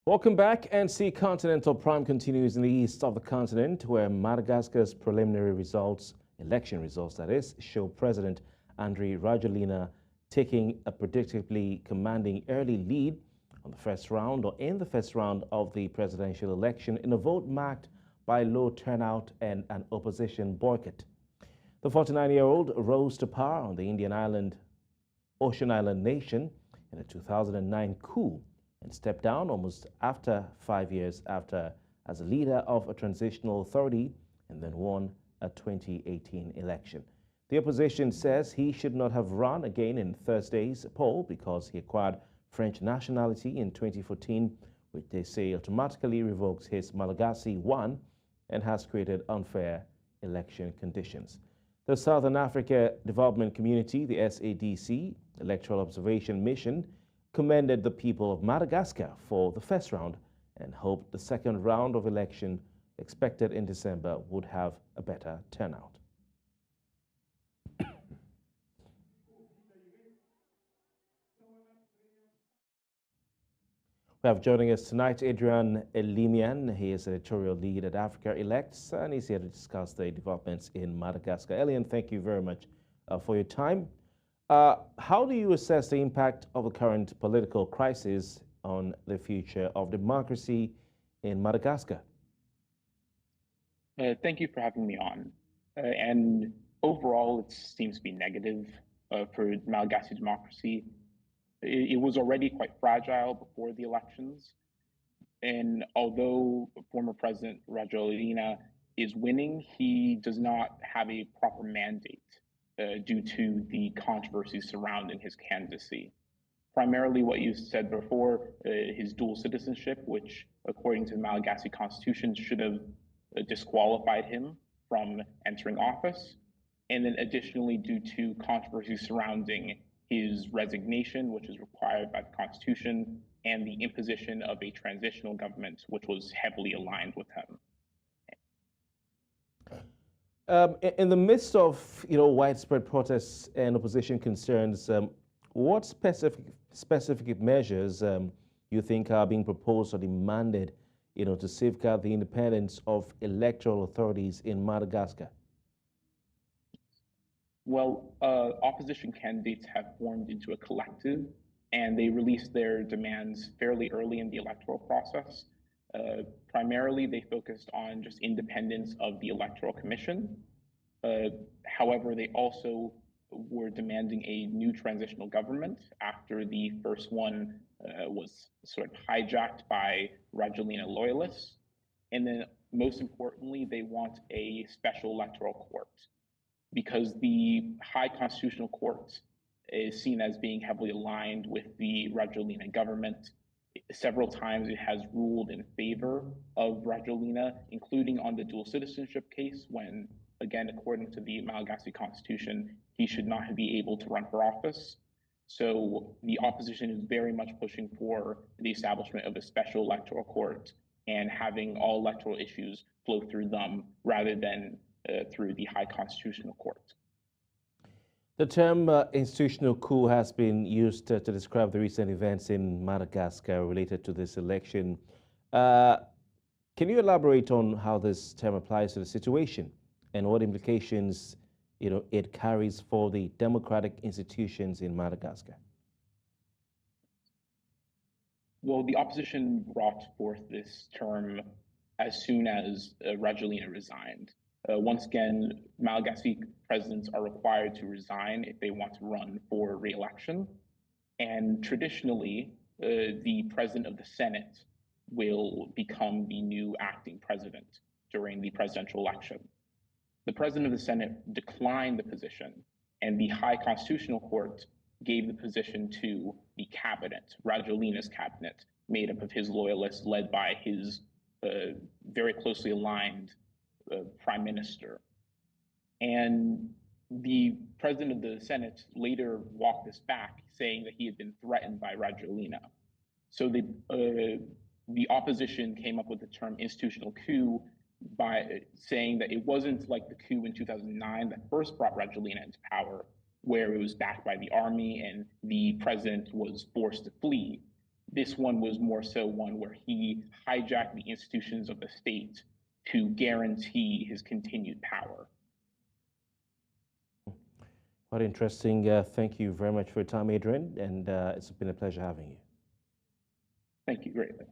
Welcome back. NC Continental Prime continues in the east of the continent, where Madagascar's preliminary results, election results that is, show President Andry Rajoelina taking a predictably commanding early lead on the first round or in the first round of the presidential election in a vote marked by low turnout and an opposition boycott. The 49-year-old rose to power on the Ocean Island nation in a 2009 coup and stepped down almost after 5 years after as a leader of a transitional authority and then won a 2018 election. The opposition says he should not have run again in Thursday's poll because he acquired French nationality in 2014, which they say automatically revokes his Malagasy 1 and has created unfair election conditions. The Southern Africa Development Community, the SADC, Electoral Observation Mission, commended the people of Madagascar for the first round and hoped the second round of election expected in December would have a better turnout. We have joining us tonight Adrian Elimian. He is editorial lead at Africa Elects, and he's here to discuss the developments in Madagascar. Elian, thank you very much for your time. How do you assess the impact of the current political crisis on the future of democracy in Madagascar? Thank you for having me on. And overall, it seems to be negative for Malagasy democracy. It was already quite fragile before the elections. And although former President Rajoelina is winning, he does not have a proper mandate due to the controversy surrounding his candidacy. Primarily what you said before, his dual citizenship, which according to the Malagasy constitution should have disqualified him from entering office. And then additionally, due to controversy surrounding his resignation, which is required by the constitution, and the imposition of a transitional government, which was heavily aligned with him. In the midst of widespread protests and opposition concerns, what specific measures you think are being proposed or demanded to safeguard the independence of electoral authorities in Madagascar? Well, opposition candidates have formed into a collective, and they released their demands fairly early in the electoral process. Primarily, they focused on just independence of the Electoral Commission. However, they also were demanding a new transitional government after the first one was sort of hijacked by Rajoelina loyalists. And then most importantly, they want a special electoral court because the High Constitutional Court is seen as being heavily aligned with the Rajoelina government. Several times it has ruled in favor of Rajoelina, including on the dual citizenship case when, again, according to the Malagasy constitution, he should not be able to run for office. So the opposition is very much pushing for the establishment of a special electoral court and having all electoral issues flow through them rather than through the High Constitutional Court. The term institutional coup has been used to describe the recent events in Madagascar related to this election. Can you elaborate on how this term applies to the situation and what implications it carries for the democratic institutions in Madagascar? Well, the opposition brought forth this term as soon as Rajoelina resigned. Once again, Malagasy presidents are required to resign if they want to run for re-election. And traditionally, the president of the Senate will become the new acting president during the presidential election. The president of the Senate declined the position, and the High Constitutional Court gave the position to the cabinet, Rajoelina's cabinet, made up of his loyalists, led by his very closely aligned prime minister. And the president of the Senate later walked this back, saying that he had been threatened by Rajoelina. So the opposition came up with the term institutional coup by saying that it wasn't like the coup in 2009 that first brought Rajoelina into power, where it was backed by the army and the president was forced to flee. This one was more so one where he hijacked the institutions of the state to guarantee his continued power. Quite interesting. Thank you very much for your time, Adrian, and it's been a pleasure having you. Thank you greatly.